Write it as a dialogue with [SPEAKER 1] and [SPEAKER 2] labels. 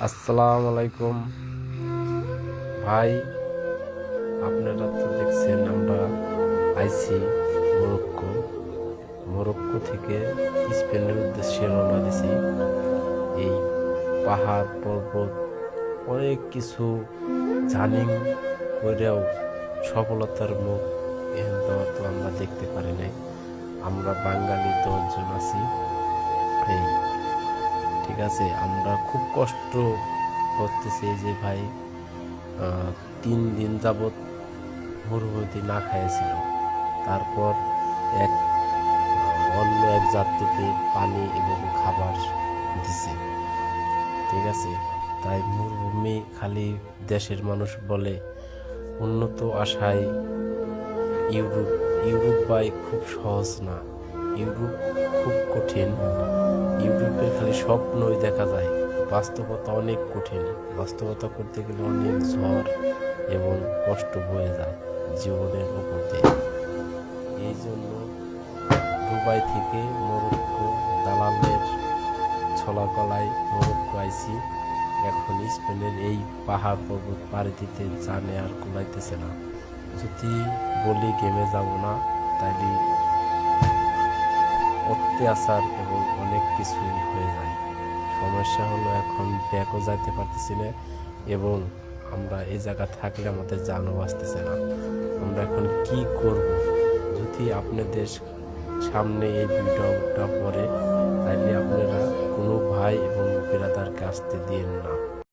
[SPEAKER 1] আসসালামু আলাইকুম ভাই, আপনারা তো দেখছেন আমরা আইছি মরক্কো থেকে স্পেনের উদ্দেশ্যে রওনা দিছি। এই পাহাড় পর্বত অনেক কিছু জার্নি করেও সফলতার মুখ এখন তো আমরা দেখতে পারি নাই। আমরা বাঙালি 10 জন আছি। এই ঠিক আছে, আমরা খুব কষ্ট করতেছি যে ভাই 3 দিন যাবৎ মরুভূমিতে না খাইয়েছিল। তারপর এক অন্য এক যাত্রীকে পানি এবং খাবার দিছে। ঠিক আছে, তাই মরুভূমি খালি দেশের মানুষ বলে উন্নত আশায় ইউরোপ ইউরোপ পাই খুব সহজ না, ইউরোপ খুব কঠিন। ইউরোপে খালি স্বপ্নই দেখা যায়, বাস্তবতা অনেক কঠিন। বাস্তবতা করতে গেলে অনেক ঝড় এবং কষ্ট বয়ে যায় জীবনের উপর দিয়ে। এই জন্য দুবাই থেকে মরক্কো দালালের ছলাকলায় মরক্কো আইছি। এখন স্পেনের এই পাহাড় পর্বত পাড়ি দিতে জানে আর কুলাইতেছে না। যদি বলি গেমে যাব না, তাইলে অত্যাচার এবং অনেক কিছুই হয়ে যায়। সমস্যা হলো এখন ব্যাকও যাইতে পারতেছি না, এবং আমরা এই জায়গা থাকলে আমাদের জানও বাঁচতেছে না। আমরা এখন কি করব? যদি আপনাদের সামনে এই ভিডিওটা পড়ে, তাইলে আপনারা কোনো ভাই এবং বিরাদারকে আসতে দিয়েন না।